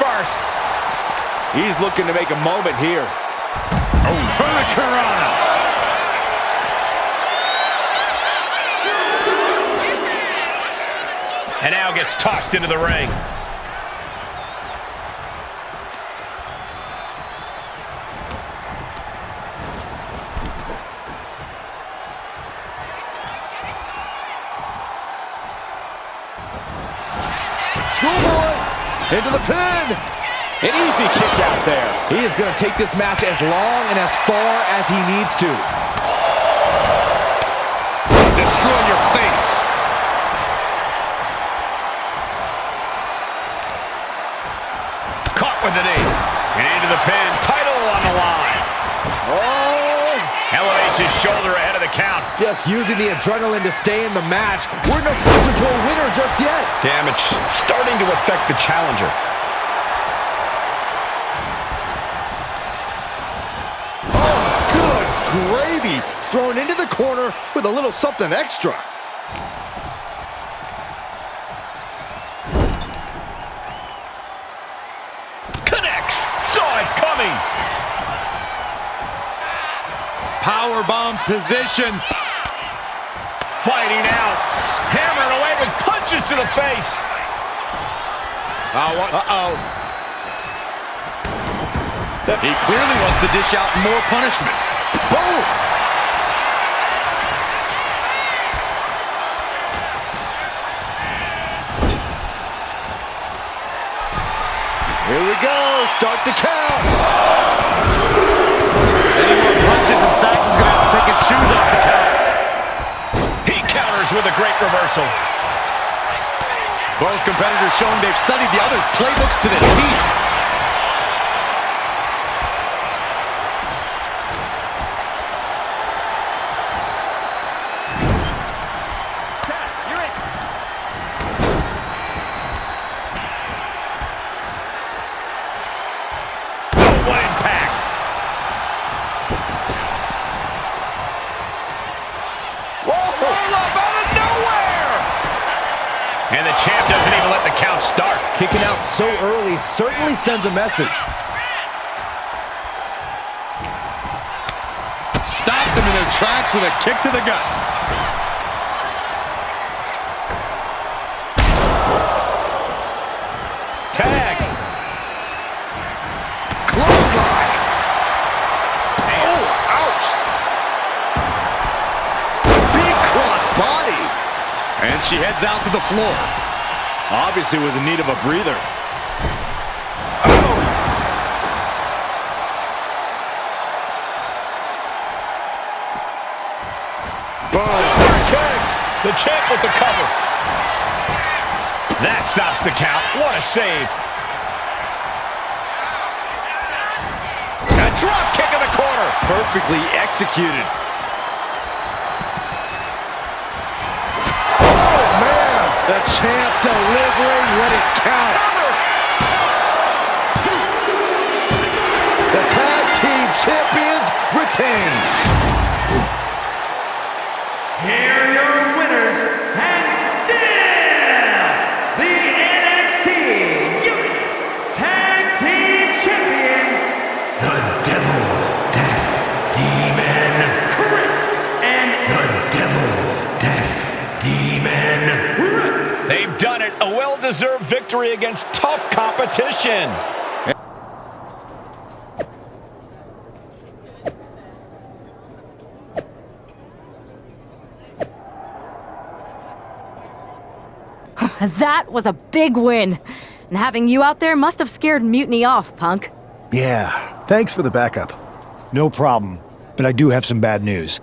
first. He's looking to make a moment here. Oh, hurricanrana. And now gets tossed into the ring. Into the pin. An easy kick out there. He is going to take this match as long and as far as he needs to. Destroy your face. Caught with the knee. And into the pin. Title on the line. Oh! Elevates his shoulder ahead of the count. Just using the adrenaline to stay in the match. We're no closer to a winner just yet. Damage starting to affect the challenger. Oh, good gravy. Thrown into the corner with a little something extra. Connects. Saw it coming. Powerbomb position. Fighting out. Hammering away with punches to the face. Uh-oh. He clearly wants to dish out more punishment. Boom! Here we go. Start the count. Any more punches and Sachs is going to have to take his shoes off the count. He counters with a great reversal. Both competitors showing they've studied the other's playbooks to the T. And the champ doesn't even let the count start. Kicking out so early certainly sends a message. Stopped them in their tracks with a kick to the gut. Tag. Clothesline. Oh, ouch. Big cross body. And she heads out to the floor. Obviously was in need of a breather. Boom. Kick. The champ with the cover. That stops the count. What a save. A drop kick in the corner. Perfectly executed. The champ delivering when it counts. The tag team champions retain. Here are your winners, and still the NXT Tag Team Champions, the Devil Death Demon Chris and the Devil Death Demon Rick. They've done it. A well-deserved victory against tough competition. That was a big win. And having you out there must have scared Mutiny off, Punk. Yeah, thanks for the backup. No problem, but I do have some bad news.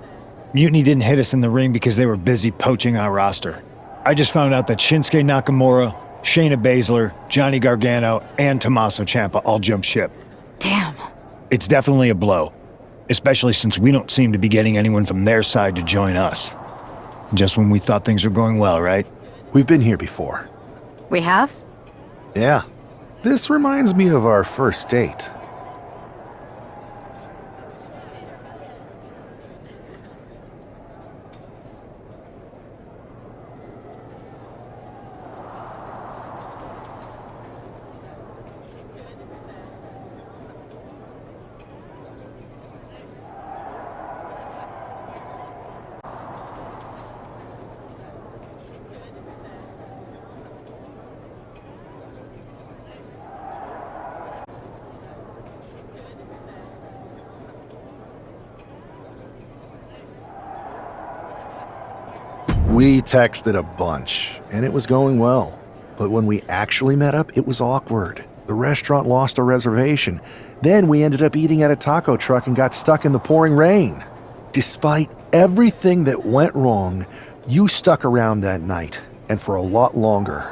Mutiny didn't hit us in the ring because they were busy poaching our roster. I just found out that Shinsuke Nakamura, Shayna Baszler, Johnny Gargano, and Tommaso Ciampa all jumped ship. Damn. It's definitely a blow, especially since we don't seem to be getting anyone from their side to join us. Just when we thought things were going well, right? We've been here before. We have? Yeah. This reminds me of our first date. We texted a bunch, and it was going well. But when we actually met up, it was awkward. The restaurant lost a reservation. Then we ended up eating at a taco truck and got stuck in the pouring rain. Despite everything that went wrong, you stuck around that night, and for a lot longer.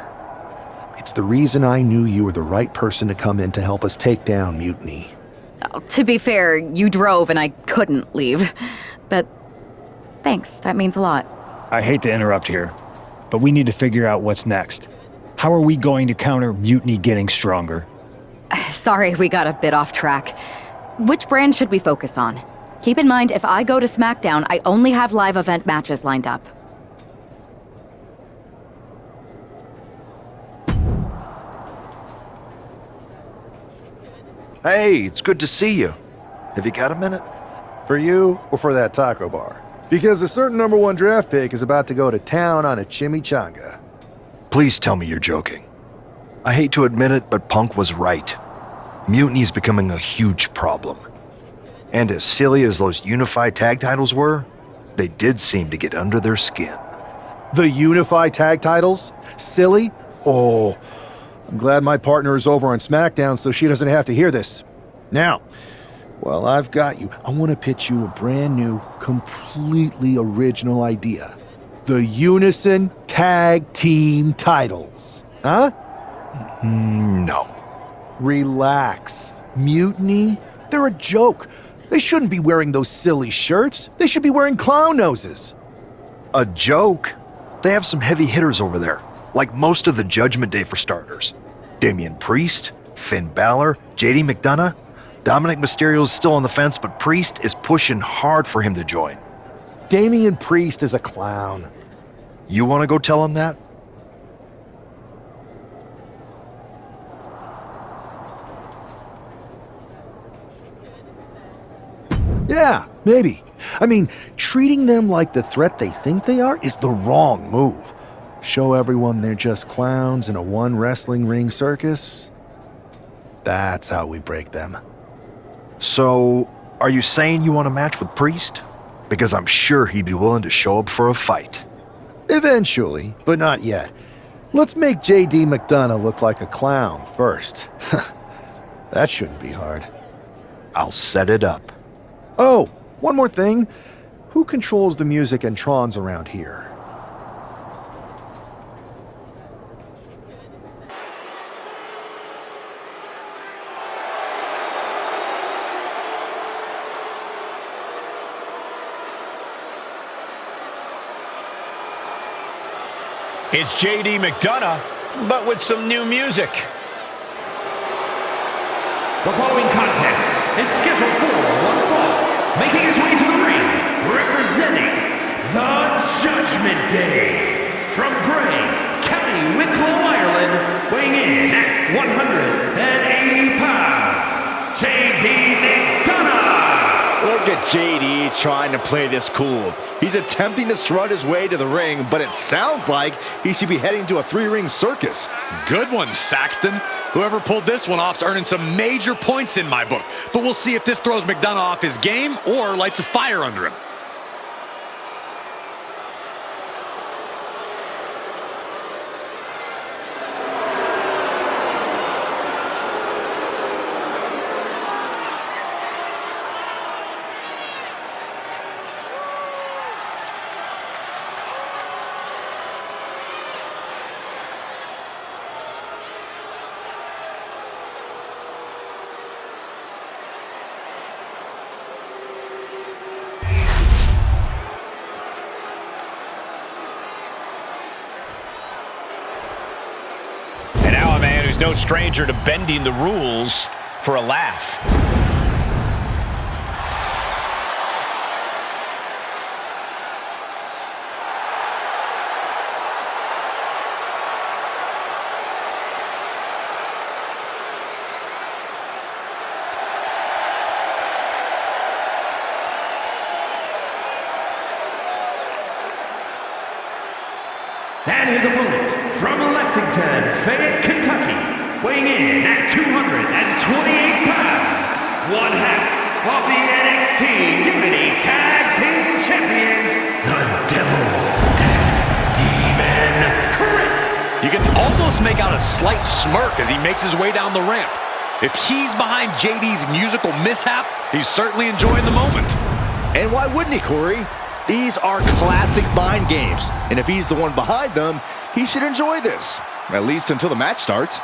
It's the reason I knew you were the right person to come in to help us take down Mutiny. Oh, to be fair, you drove and I couldn't leave. But thanks, that means a lot. I hate to interrupt here, but we need to figure out what's next. How are we going to counter Mutiny getting stronger? Sorry, we got a bit off track. Which brand should we focus on? Keep in mind, if I go to SmackDown, I only have live event matches lined up. Hey, it's good to see you. Have you got a minute? For you or for that taco bar? Because a certain number one draft pick is about to go to town on a chimichanga. Please tell me you're joking. I hate to admit it, but Punk was right. Mutiny is becoming a huge problem. And as silly as those unified tag titles were, they did seem to get under their skin. The unified tag titles? Silly? Oh, I'm glad my partner is over on SmackDown so she doesn't have to hear this. Now, while I've got you, I want to pitch you a brand new, completely original idea. The Unison Tag Team titles. Huh? No. Relax. Mutiny? They're a joke. They shouldn't be wearing those silly shirts. They should be wearing clown noses. A joke? They have some heavy hitters over there, like most of the Judgment Day for starters. Damian Priest, Finn Balor, JD McDonough. Dominic Mysterio's still on the fence, but Priest is pushing hard for him to join. Damian Priest is a clown. You want to go tell him that? Yeah, maybe. I mean, treating them like the threat they think they are is the wrong move. Show everyone they're just clowns in a one wrestling ring circus. That's how we break them. So, are you saying you want a match with Priest? Because I'm sure he'd be willing to show up for a fight. Eventually, but not yet. Let's make JD McDonough look like a clown first. That shouldn't be hard. I'll set it up. Oh, one more thing. Who controls the music and trons around here? It's JD McDonough, but with some new music. The following contest is scheduled for one fall, making his way to the ring, representing the Judgment Day. From Bray, County Wicklow, Ireland, weighing in at 180 pounds, JD McDonough. Look at JD trying to play this cool. He's attempting to strut his way to the ring, but it sounds like he should be heading to a three-ring circus. Good one, Saxton. Whoever pulled this one off's earning some major points in my book. But we'll see if this throws McDonough off his game or lights a fire under him. He's no stranger to bending the rules for a laugh. And his opponent from Lexington, Fayette, Kentucky, weighing in at 228 pounds, one half of the NXT Unity Tag Team Champions, the Devil, Death to make out a slight smirk as he makes his way down the ramp. If he's behind JD's musical mishap, he's certainly enjoying the moment. And why wouldn't he, Corey? These are classic mind games. And if he's the one behind them, he should enjoy this. At least until the match starts.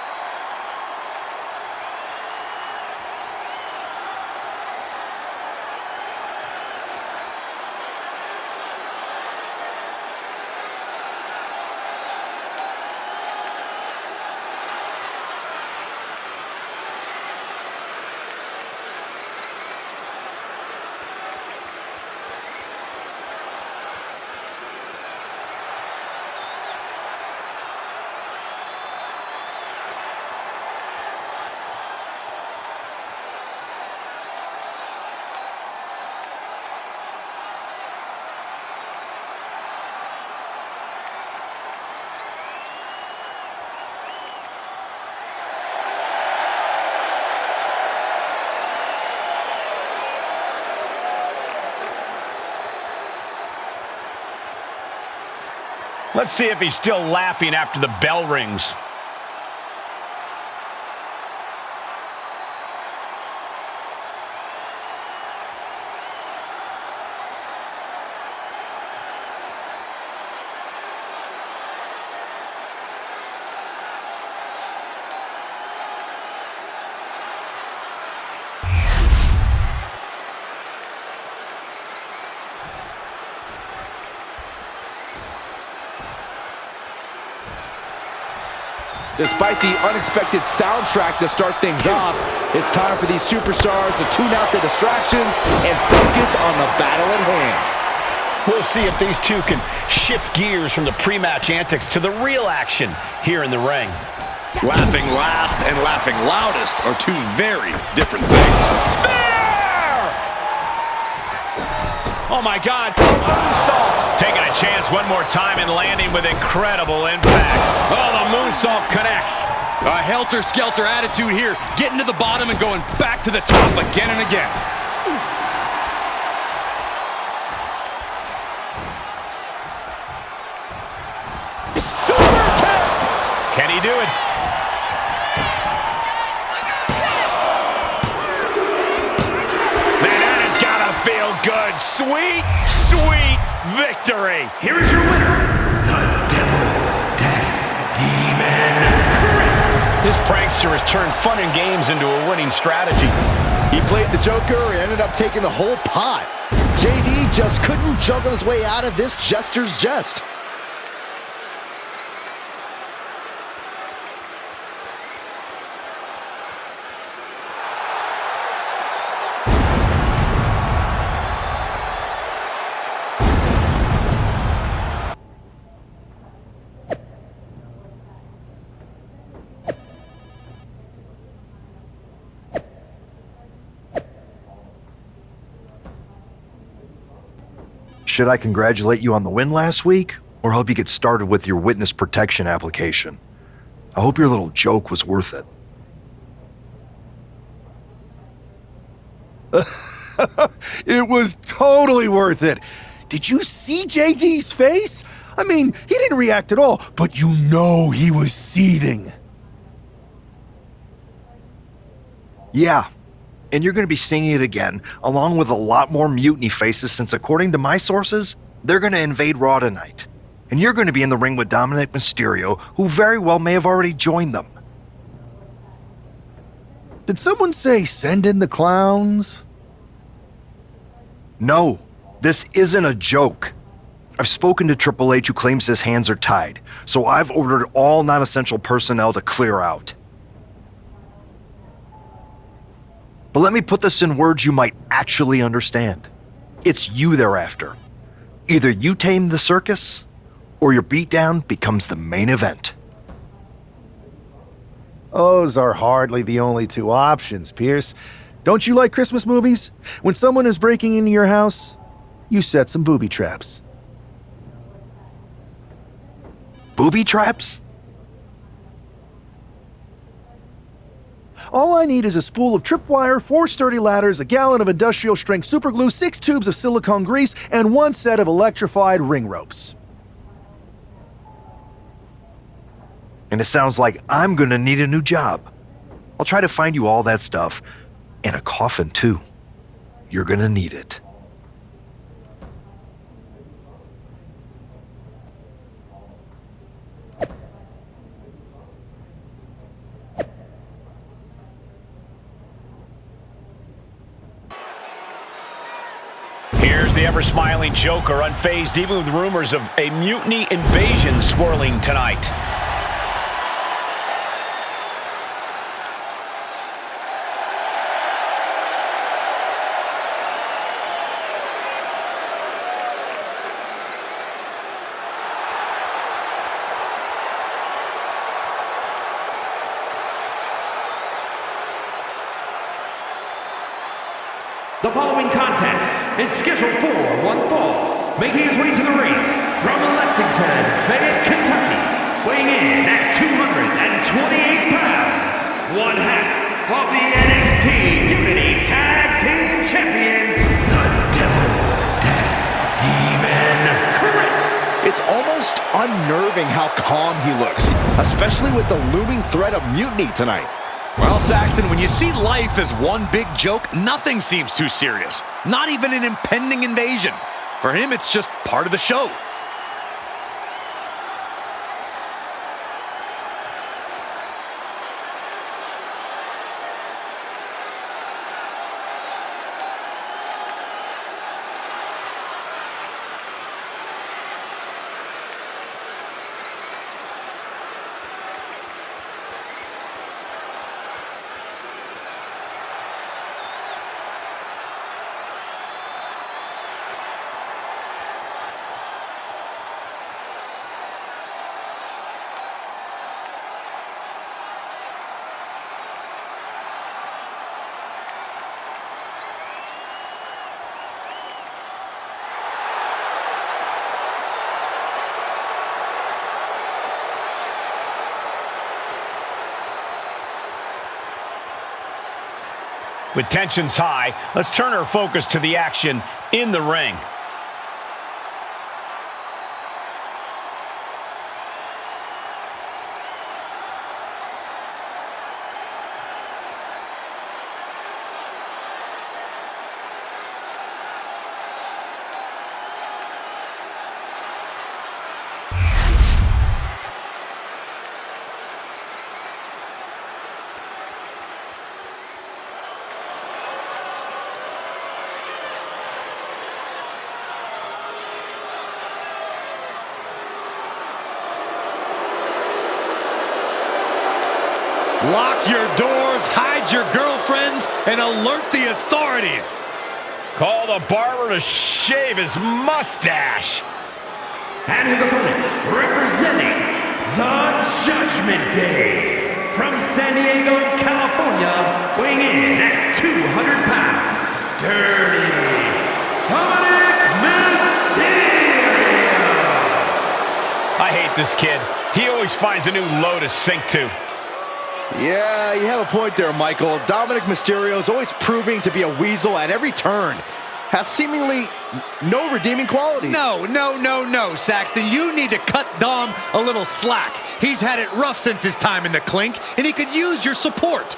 Let's see if he's still laughing after the bell rings. Despite the unexpected soundtrack to start things off, it's time for these superstars to tune out the distractions and focus on the battle at hand. We'll see if these two can shift gears from the pre-match antics to the real action here in the ring. Laughing last and laughing loudest are two very different things. Spear! Oh my God, moonsault! Taking a chance one more time and landing with incredible impact. Oh, the moonsault connects. A helter-skelter attitude here, getting to the bottom and going back to the top again and again. Super kick! Can he do it? Man, that has got to feel good. Sweet, sweet victory. Here is your winner, the Devil Death Demon, Chris. This prankster has turned fun and games into a winning strategy. He played the Joker and ended up taking the whole pot. JD just couldn't juggle his way out of this jester's jest. Should I congratulate you on the win last week, or help you get started with your witness protection application? I hope your little joke was worth it. It was totally worth it. Did you see JD's face? I mean, he didn't react at all, but you know he was seething. Yeah, and you're going to be seeing it again, along with a lot more mutiny faces, since according to my sources, they're going to invade Raw tonight. And you're going to be in the ring with Dominic Mysterio, who very well may have already joined them. Did someone say send in the clowns? No, this isn't a joke. I've spoken to Triple H, who claims his hands are tied, so I've ordered all non-essential personnel to clear out. But let me put this in words you might actually understand. It's you they're after. Either you tame the circus, or your beatdown becomes the main event. Those are hardly the only two options, Pierce. Don't you like Christmas movies? When someone is breaking into your house, you set some booby traps. Booby traps? All I need is a spool of tripwire, 4 sturdy ladders, a gallon of industrial-strength superglue, 6 tubes of silicone grease, and 1 set of electrified ring ropes. And it sounds like I'm gonna need a new job. I'll try to find you all that stuff. And a coffin, too. You're gonna need it. Here's the ever-smiling Joker, unfazed even with rumors of a mutiny invasion swirling tonight. The following contest is scheduled for one fall, making his way to the ring from Lexington, Fayette, Kentucky, weighing in at 228 pounds, one half of the NXT Unity Tag Team Champions, the Devil Death Demon Chris. It's almost unnerving how calm he looks, especially with the looming threat of mutiny tonight. Well, Saxton, when you see life as one big joke, nothing seems too serious. Not even an impending invasion. For him, it's just part of the show. With tensions high, let's turn our focus to the action in the ring. Lock your doors, hide your girlfriends, and alert the authorities. Call the barber to shave his mustache. And his opponent, representing the Judgment Day, from San Diego, California, weighing in at 200 pounds, Dirty Dominic Mysterio. I hate this kid. He always finds a new low to sink to. Yeah, you have a point there, Michael. Dominic Mysterio is always proving to be a weasel at every turn. Has seemingly no redeeming qualities. No, Saxton. You need to cut Dom a little slack. He's had it rough since his time in the clink, and he could use your support.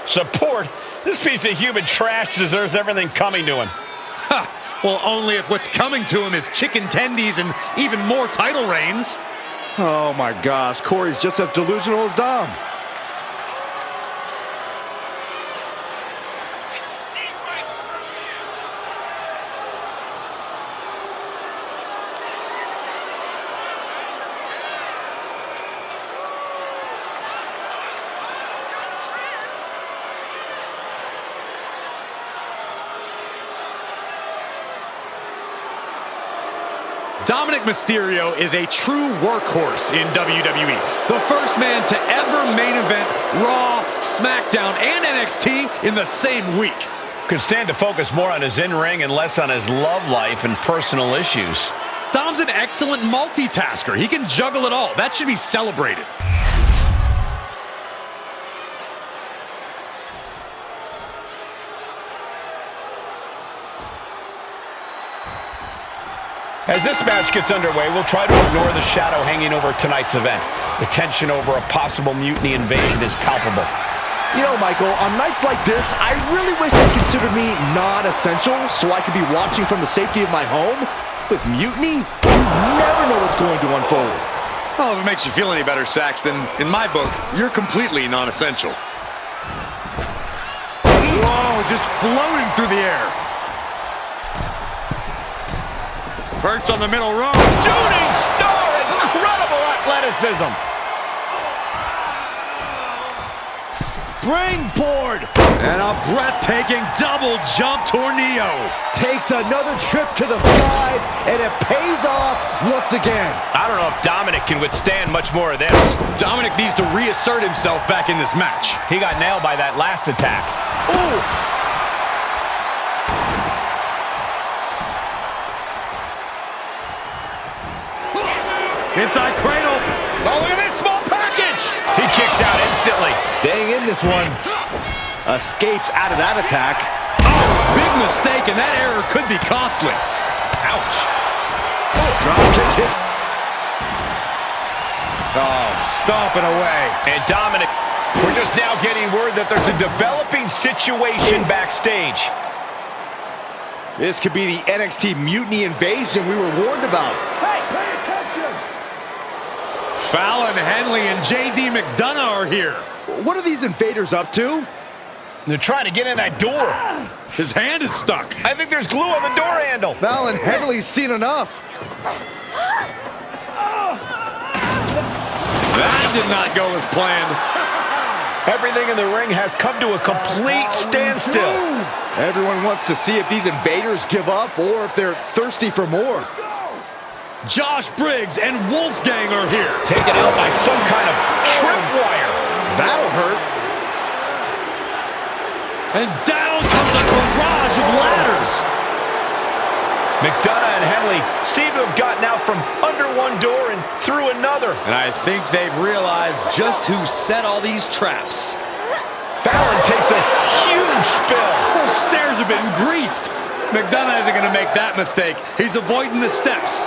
Support? This piece of human trash deserves everything coming to him. Ha! Well, only if what's coming to him is chicken tendies and even more title reigns. Oh my gosh, Corey's just as delusional as Dom. Dominic Mysterio is a true workhorse in WWE. The first man to ever main event Raw, SmackDown, and NXT in the same week. Could stand to focus more on his in-ring and less on his love life and personal issues. Dom's an excellent multitasker. He can juggle it all. That should be celebrated. As this match gets underway, we'll try to ignore the shadow hanging over tonight's event. The tension over a possible mutiny invasion is palpable. You know, Michael, on nights like this, I really wish they considered me non-essential so I could be watching from the safety of my home. With mutiny, you never know what's going to unfold. Well, if it makes you feel any better, Saxton, in my book, you're completely non-essential. Whoa, just floating through the air. Perched on the middle row. Shooting star, incredible athleticism. Springboard. And a breathtaking double jump tornado. Takes another trip to the skies, and it pays off once again. I don't know if Dominic can withstand much more of this. Dominic needs to reassert himself back in this match. He got nailed by that last attack. Oof. Inside cradle. Oh, look at this small package. He kicks out instantly. Staying in this one. Escapes out of that attack. Oh, big mistake, and that error could be costly. Ouch. Drop kick hit. Oh, stomping away. And Dominic, we're just now getting word that there's a developing situation backstage. This could be the NXT Mutiny Invasion we were warned about. Hey, pay attention! Fallon, Henley, and J.D. McDonough are here. What are these invaders up to? They're trying to get in that door. His hand is stuck. I think there's glue on the door handle. Val and Henley's seen enough. That did not go as planned. Everything in the ring has come to a complete standstill. Everyone wants to see if these invaders give up or if they're thirsty for more. Josh Briggs and Wolfgang are here. Taken out by some kind of tripwire. That'll hurt. And down comes a barrage of ladders. McDonough and Henley seem to have gotten out from under one door and through another. And I think they've realized just who set all these traps. Fallon takes a huge spill. Those stairs have been greased. McDonough isn't going to make that mistake. He's avoiding the steps.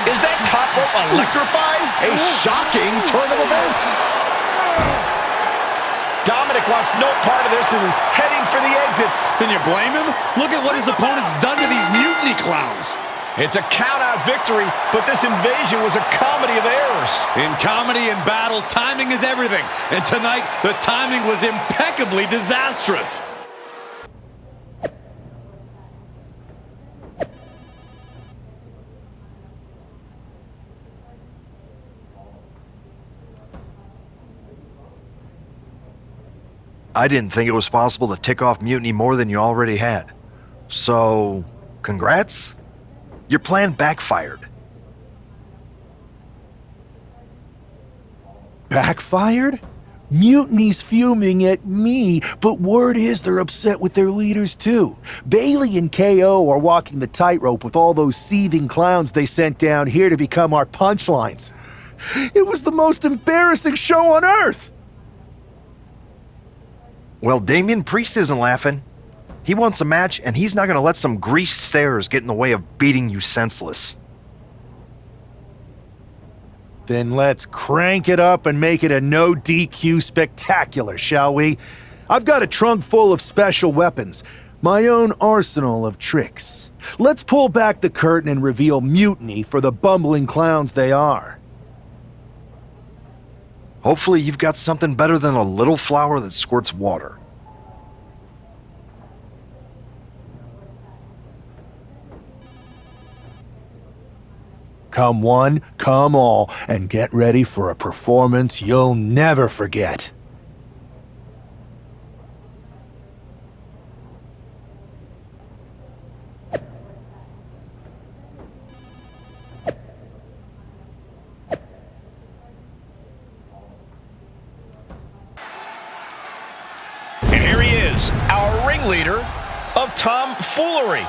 Is that top rope electrified? A shocking turn of events. Dominic wants no part of this and is heading for the exits. Can you blame him? Look at what his opponent's done to these mutiny clowns. It's a count-out victory, but this invasion was a comedy of errors. In comedy and battle, timing is everything. And tonight, the timing was impeccably disastrous. I didn't think it was possible to tick off Mutiny more than you already had. So, congrats? Your plan backfired. Backfired? Mutiny's fuming at me, but word is they're upset with their leaders too. Bailey and KO are walking the tightrope with all those seething clowns they sent down here to become our punchlines. It was the most embarrassing show on earth! Well, Damian Priest isn't laughing. He wants a match, and he's not going to let some greased stairs get in the way of beating you senseless. Then let's crank it up and make it a no DQ spectacular, shall we? I've got a trunk full of special weapons, my own arsenal of tricks. Let's pull back the curtain and reveal Mutiny for the bumbling clowns they are. Hopefully you've got something better than a little flower that squirts water. Come one, come all, and get ready for a performance you'll never forget. And here he is, our ringleader of tomfoolery.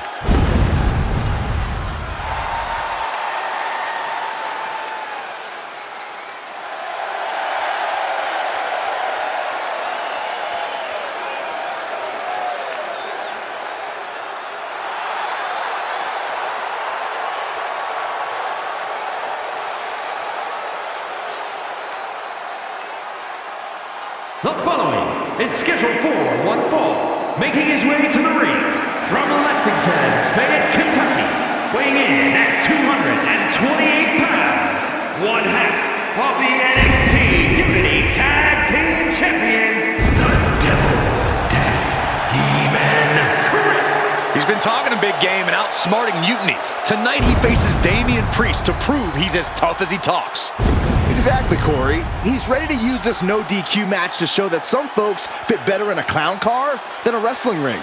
The following is scheduled for one fall, making his way to the ring from Lexington, Fayette, Kentucky, weighing in at 228 pounds, one half of the NXT Unity Tag Team Champions, the Devil, Death Demon, Chris. He's been talking a big game and outsmarting Mutiny. Tonight he faces Damian Priest to prove he's as tough as he talks. Exactly, Corey. He's ready to use this no DQ match to show that some folks fit better in a clown car than a wrestling ring.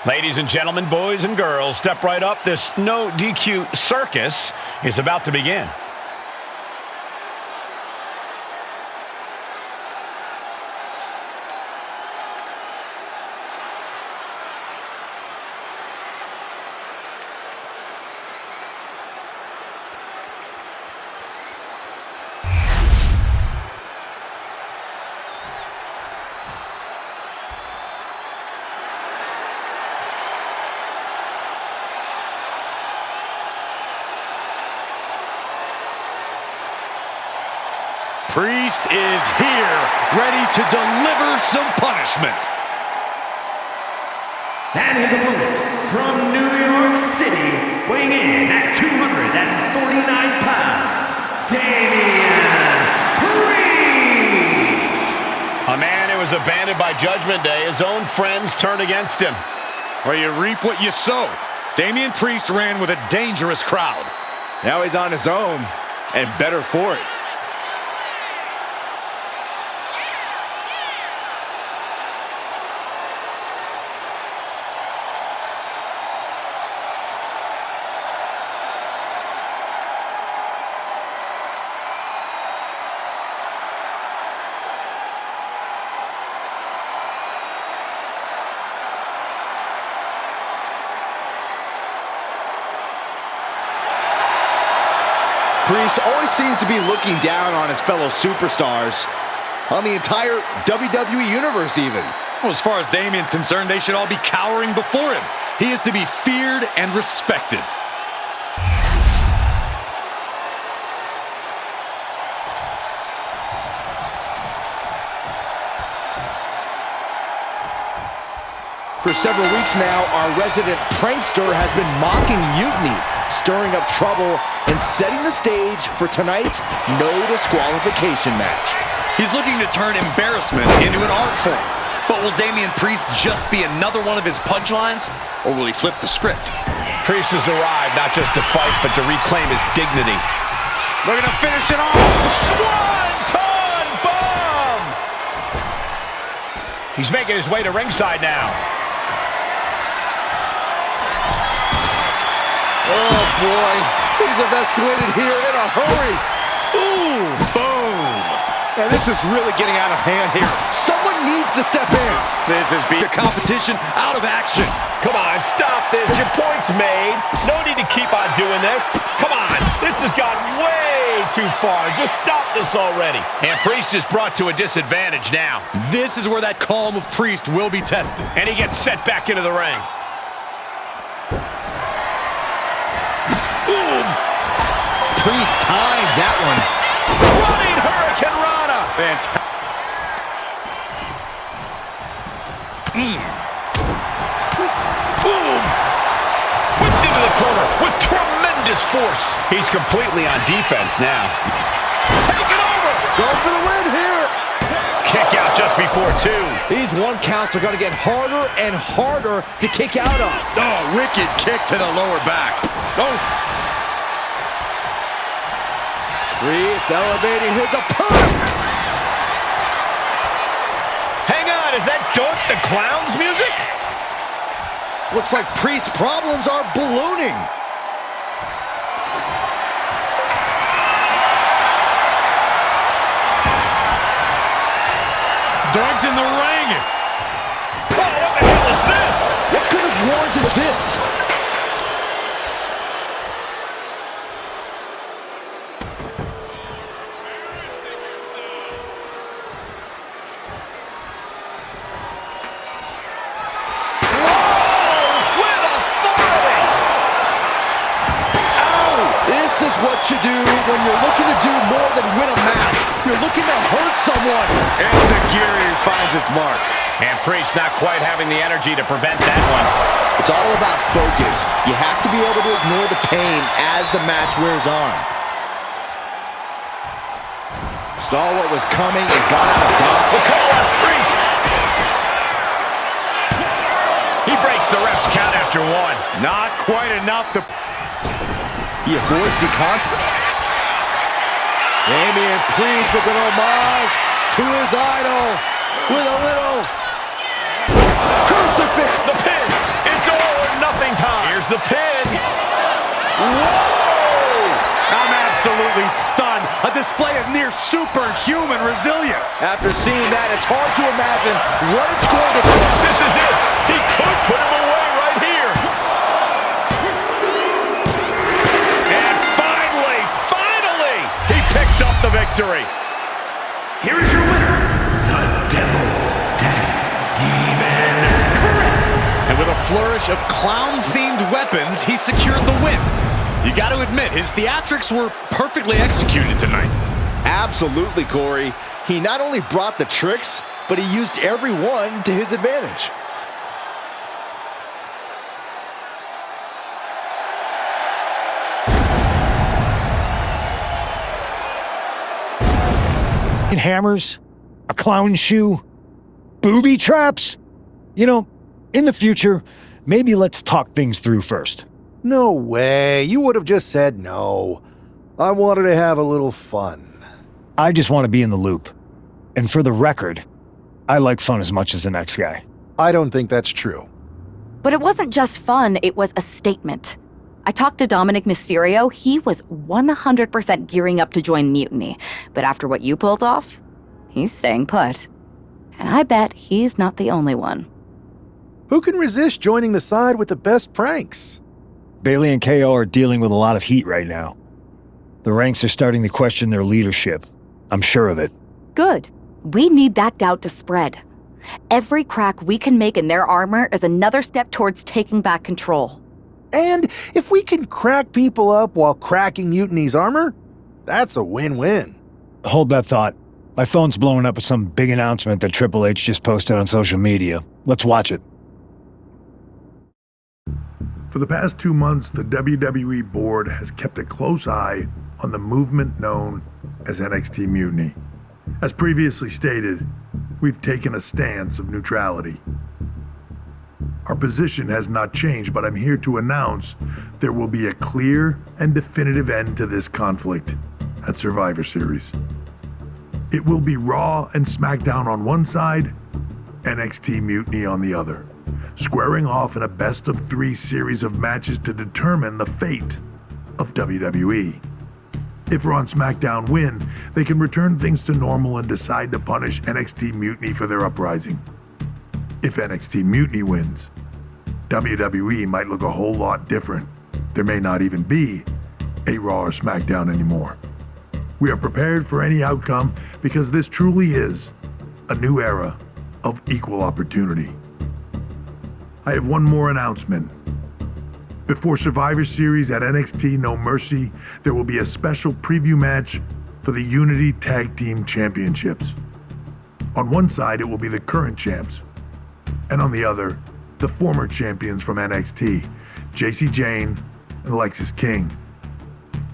Ladies and gentlemen, boys and girls, step right up. This no DQ circus is about to begin. Priest is here, ready to deliver some punishment. And his opponent from New York City, weighing in at 249 pounds, Damian Priest. A man who was abandoned by Judgment Day. His own friends turned against him. Well, you reap what you sow. Damian Priest ran with a dangerous crowd. Now he's on his own, and better for it. Priest always seems to be looking down on his fellow superstars, on the entire WWE Universe even. Well, as far as Damian's concerned, they should all be cowering before him. He is to be feared and respected. For several weeks now, our resident prankster has been mocking Mutiny, stirring up trouble and setting the stage for tonight's no disqualification match. He's looking to turn embarrassment into an art form. But will Damian Priest just be another one of his punchlines, or will he flip the script? Priest has arrived not just to fight, but to reclaim his dignity. Looking to finish it off. Swanton bomb! He's making his way to ringside now. Oh boy, things have escalated here in a hurry. Ooh, Boom! and this is really getting out of hand here. Someone needs to step in. This is the competition out of action. Come on, stop this. Your point's made. No need to keep on doing this. Come on, this has gone way too far. Just stop this already. And Priest is brought to a disadvantage now. This is where that calm of Priest will be tested. And he gets set back into the ring. Priest timed that one. Running Hurricane Rana. Fantastic. Boom! Whipped into the corner with tremendous force. He's completely on defense now. Take it over. Going for the win here. kick out just before 2. These one counts are going to get harder and harder to kick out of. Oh, wicked kick to the lower back. Oh. Priest elevating his opponent. Hang on, is that Doink the Clown's music? Looks like Priest's problems are ballooning. Doink's in the ring. Oh, what the hell is this? What could have warranted this? This is what you do when you're looking to do more than win a match. You're looking to hurt someone. Enziguri finds its mark. And Priest not quite having the energy to prevent that one. It's all about focus. You have to be able to ignore the pain as the match wears on. Saw what was coming and got out of dodge. The call on Priest. He breaks the ref's count after 1. Not quite enough to... He avoids the contact. Damian Priest with an homage to his idol with a little crucifix. The pin. It's all or nothing time. Here's the pin. Whoa! I'm absolutely stunned. A display of near superhuman resilience. After seeing that, it's hard to imagine what it's going to take. This is it. He could put him away right here. Picks up the victory. Here is your winner, the Devil Death Demon Chris. And with a flourish of clown-themed weapons, he secured the win. You got to admit, his theatrics were perfectly executed tonight. Absolutely, Corey. He not only brought the tricks, but he used every one to his advantage. Hammers, a clown shoe, booby traps. You know, in the future, maybe let's talk things through first. No way. You would have just said no. I wanted to have a little fun. I just want to be in the loop. And for the record, I like fun as much as the next guy. I don't think that's true. But it wasn't just fun, it was a statement. I talked to Dominic Mysterio. He was 100% gearing up to join Mutiny. But after what you pulled off, he's staying put. And I bet he's not the only one. Who can resist joining the side with the best pranks? Bailey and KO are dealing with a lot of heat right now. The ranks are starting to question their leadership. I'm sure of it. Good. We need that doubt to spread. Every crack we can make in their armor is another step towards taking back control. And if we can crack people up while cracking Mutiny's armor, that's a win-win. Hold that thought. My phone's blowing up with some big announcement that Triple H just posted on social media. Let's watch it. For the past 2 months, the WWE board has kept a close eye on the movement known as NXT Mutiny. As previously stated, we've taken a stance of neutrality. Our position has not changed, but I'm here to announce there will be a clear and definitive end to this conflict at Survivor Series. It will be Raw and SmackDown on one side, NXT Mutiny on the other, squaring off in a best-of-3 series of matches to determine the fate of WWE. If Raw and SmackDown win, they can return things to normal and decide to punish NXT Mutiny for their uprising. If NXT Mutiny wins, WWE might look a whole lot different. There may not even be a Raw or SmackDown anymore. We are prepared for any outcome because this truly is a new era of equal opportunity. I have one more announcement. Before Survivor Series at NXT No Mercy, there will be a special preview match for the Unity Tag Team Championships. On one side, it will be the current champs, and on the other, the former champions from NXT, JC Jane and Alexis King.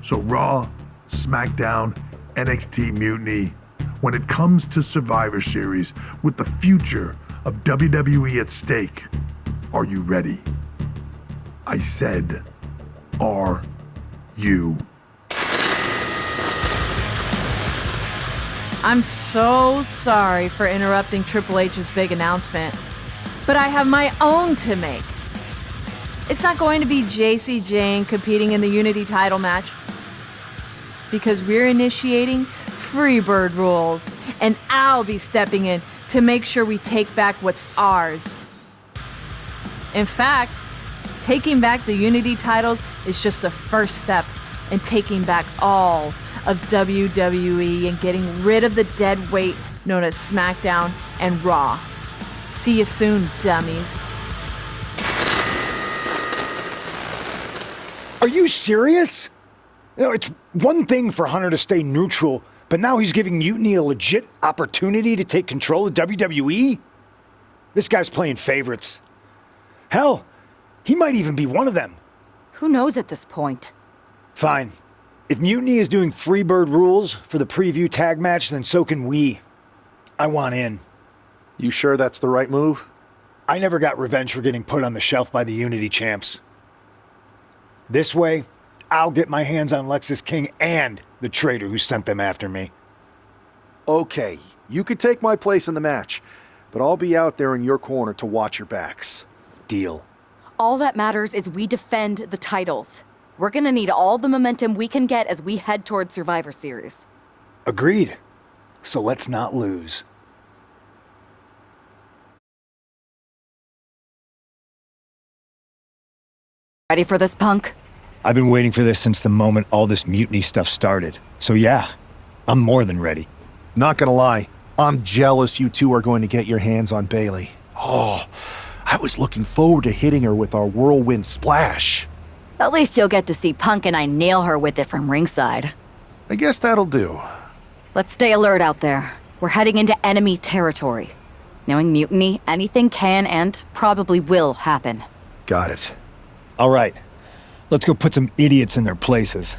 So Raw, SmackDown, NXT Mutiny when it comes to Survivor Series with the future of WWE at stake. Are you ready? I said, are you? I'm so sorry for interrupting Triple H's big announcement, but I have my own to make. It's not going to be JC Jane competing in the Unity title match, because we're initiating Freebird rules, and I'll be stepping in to make sure we take back what's ours. In fact, taking back the Unity titles is just the first step in taking back all of WWE and getting rid of the dead weight known as SmackDown and Raw. See you soon, dummies. Are you serious? You know, it's one thing for Hunter to stay neutral, but now he's giving Mutiny a legit opportunity to take control of WWE? This guy's playing favorites. Hell, he might even be one of them. Who knows at this point? Fine. If Mutiny is doing Freebird rules for the preview tag match, then so can we. I want in. You sure that's the right move? I never got revenge for getting put on the shelf by the Unity champs. This way, I'll get my hands on Lexis King and the traitor who sent them after me. Okay, you could take my place in the match, but I'll be out there in your corner to watch your backs. Deal. All that matters is we defend the titles. We're gonna need all the momentum we can get as we head towards Survivor Series. Agreed. So let's not lose. Ready for this, punk? I've been waiting for this since the moment all this Mutiny stuff started. So yeah, I'm more than ready. Not gonna lie, I'm jealous you two are going to get your hands on Bayley. Oh, I was looking forward to hitting her with our whirlwind splash. At least you'll get to see Punk and I nail her with it from ringside. I guess that'll do. Let's stay alert out there. We're heading into enemy territory. Knowing Mutiny, anything can and probably will happen. Got it. All right, let's go put some idiots in their places.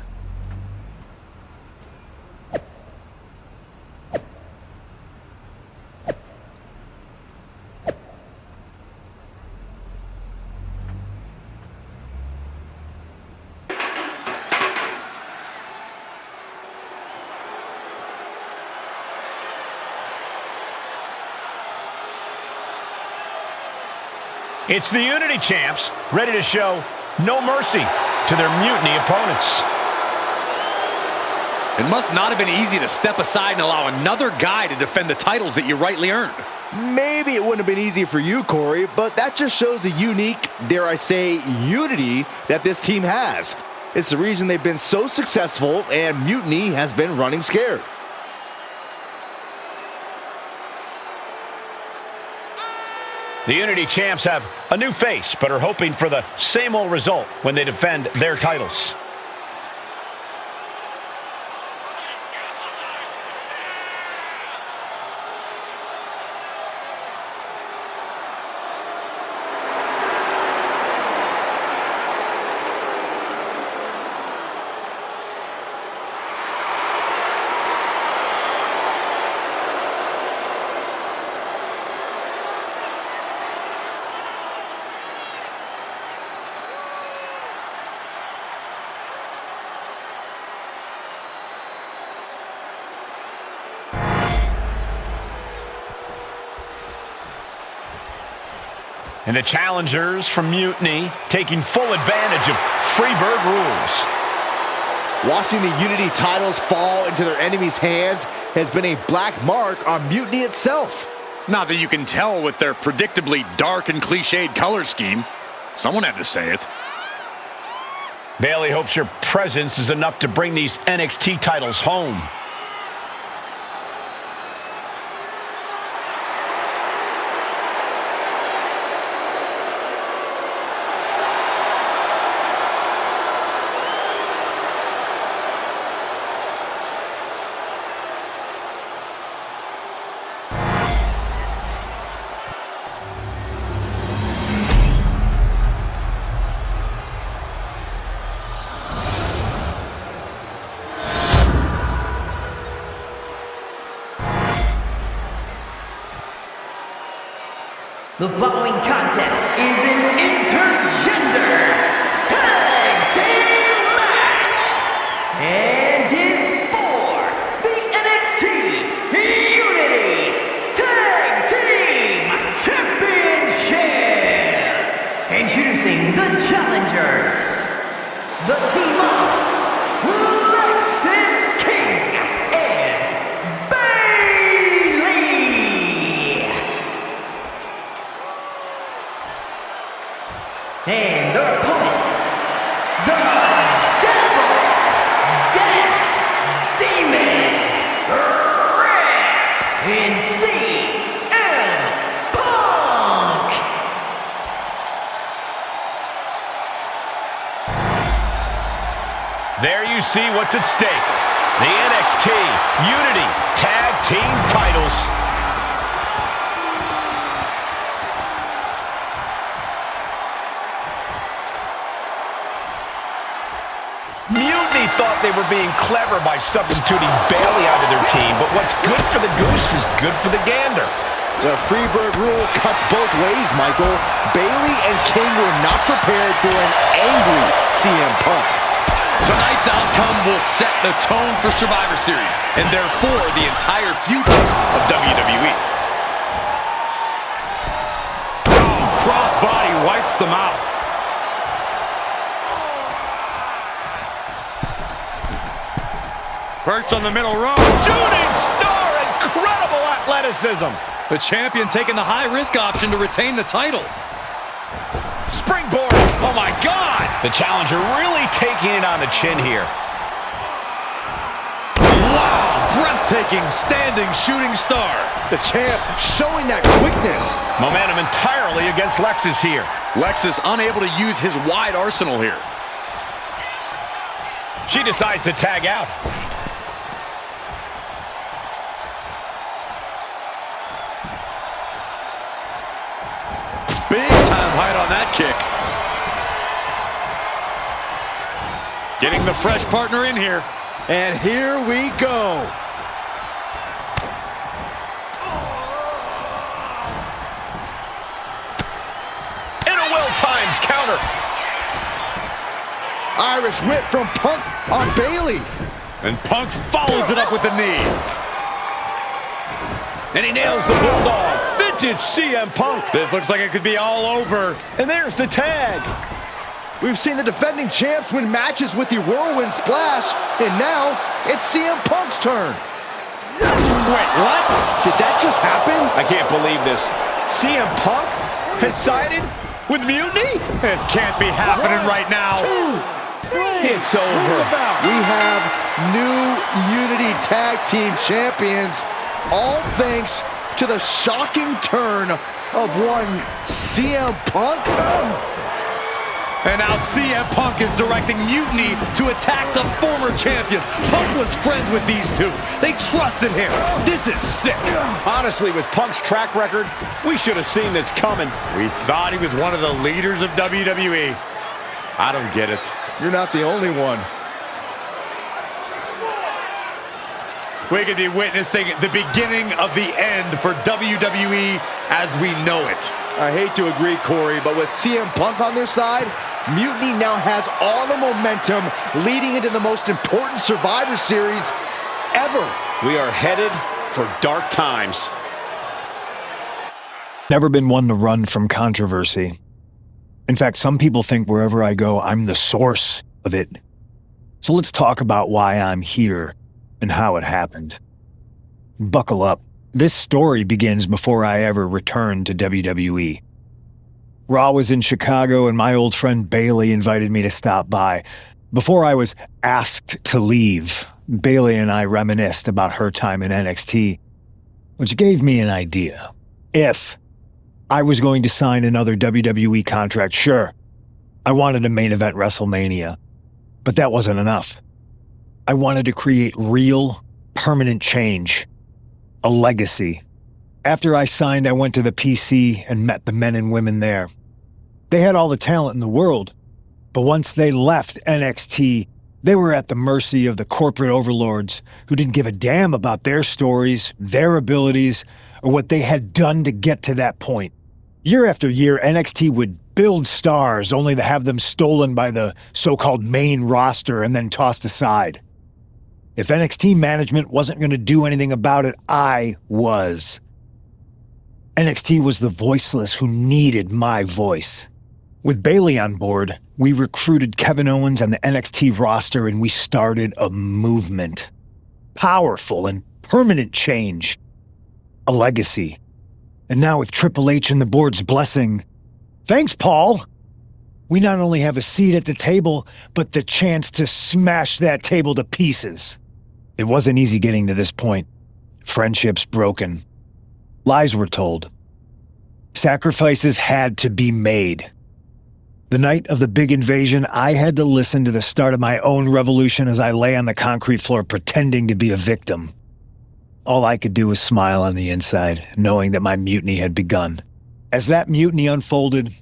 It's the Unity champs, ready to show no mercy to their Mutiny opponents. It must not have been easy to step aside and allow another guy to defend the titles that you rightly earned. Maybe it wouldn't have been easy for you, Corey, but that just shows the unique, dare I say, unity that this team has. It's the reason they've been so successful, and Mutiny has been running scared. The Unity champs have a new face, but are hoping for the same old result when they defend their titles. And the challengers from Mutiny taking full advantage of Freebird rules. Watching the Unity titles fall into their enemies' hands has been a black mark on Mutiny itself. Not that you can tell with their predictably dark and cliched color scheme. Someone had to say it. Bayley hopes your presence is enough to bring these NXT titles home. The following contest is an intergender tag team match and is for the NXT Unity Tag Team Championship. Introducing the challengers, the team of and their opponents, the Devil Death Demon, Red and CM Punk. There you see what's at stake. The NXT Unity Tag Team titles. Mutiny thought they were being clever by substituting Bayley out of their team, but what's good for the goose is good for the gander. The Freebird rule cuts both ways, Michael. Bayley and King were not prepared for an angry CM Punk. Tonight's outcome will set the tone for Survivor Series, and therefore the entire future of WWE. Crossbody wipes them out. Perched on the middle row. Shooting star, incredible athleticism. The champion taking the high-risk option to retain the title. Springboard, oh my God. The challenger really taking it on the chin here. Wow, breathtaking standing shooting star. The champ showing that quickness. Momentum entirely against Lexus here. Lexus unable to use his wide arsenal here. She decides to tag out. Big time height on that kick. Getting the fresh partner in here. And here we go. In a well-timed counter. Irish whip from Punk on Bayley. And Punk follows it up with the knee. And he nails the Bulldog. Vintage CM Punk. This looks like it could be all over. And there's the tag. We've seen the defending champs win matches with the whirlwind splash, and now it's CM Punk's turn. Wait, what? Did that just happen? I can't believe this. CM Punk has sided with Mutiny? This can't be happening right now. It's over. We have new Unity Tag Team Champions, all thanks to the shocking turn of one CM Punk. And now CM Punk is directing Mutiny to attack the former champions. Punk was friends with these two. They trusted him. This is sick. Honestly, with Punk's track record, we should have seen this coming. We thought he was one of the leaders of WWE. I don't get it. You're not the only one. We could be witnessing the beginning of the end for WWE as we know it. I hate to agree, Corey, but with CM Punk on their side, Mutiny now has all the momentum leading into the most important Survivor Series ever. We are headed for dark times. Never been one to run from controversy. In fact, some people think wherever I go, I'm the source of it. So let's talk about why I'm here and how it happened. Buckle up. This story begins before I ever returned to WWE. Raw was in Chicago and my old friend Bayley invited me to stop by. Before I was asked to leave, Bayley and I reminisced about her time in NXT, which gave me an idea. If I was going to sign another WWE contract, sure, I wanted to main event WrestleMania, but that wasn't enough. I wanted to create real, permanent change, a legacy. After I signed, I went to the PC and met the men and women there. They had all the talent in the world, but once they left NXT, they were at the mercy of the corporate overlords who didn't give a damn about their stories, their abilities, or what they had done to get to that point. Year after year, NXT would build stars only to have them stolen by the so-called main roster and then tossed aside. If NXT management wasn't going to do anything about it, I was. NXT was the voiceless who needed my voice. With Bayley on board, we recruited Kevin Owens and the NXT roster and we started a movement. Powerful and permanent change. A legacy. And now with Triple H and the board's blessing, thanks, Paul! We not only have a seat at the table, but the chance to smash that table to pieces. It wasn't easy getting to this point. Friendships broken. Lies were told. Sacrifices had to be made. The night of the big invasion, I had to listen to the start of my own revolution as I lay on the concrete floor pretending to be a victim. All I could do was smile on the inside, knowing that my mutiny had begun. As that mutiny unfolded,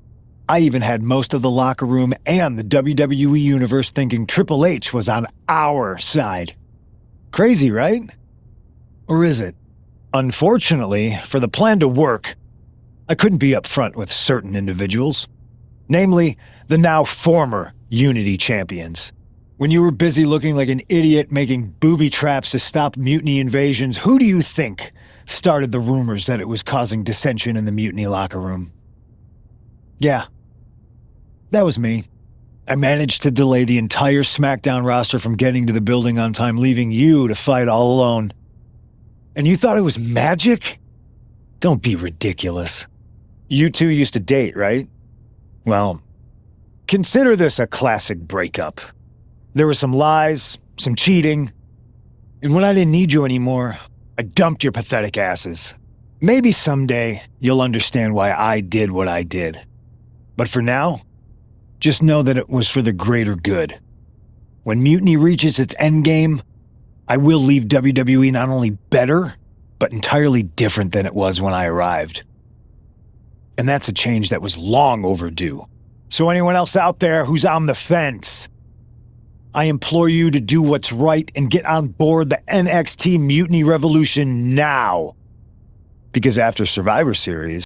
I even had most of the locker room and the WWE Universe thinking Triple H was on our side. Crazy, right? Or is it? Unfortunately, for the plan to work, I couldn't be upfront with certain individuals. Namely, the now former Unity champions. When you were busy looking like an idiot making booby traps to stop mutiny invasions, who do you think started the rumors that it was causing dissension in the mutiny locker room? Yeah, that was me. I managed to delay the entire SmackDown roster from getting to the building on time, leaving you to fight all alone. And you thought it was magic? Don't be ridiculous. You two used to date, right? Well, consider this a classic breakup. There were some lies, some cheating, and when I didn't need you anymore, I dumped your pathetic asses. Maybe someday you'll understand why I did what I did. But for now, just know that it was for the greater good. When Mutiny reaches its endgame, I will leave WWE not only better, but entirely different than it was when I arrived. And that's a change that was long overdue. So anyone else out there who's on the fence, I implore you to do what's right and get on board the NXT Mutiny Revolution now. Because after Survivor Series,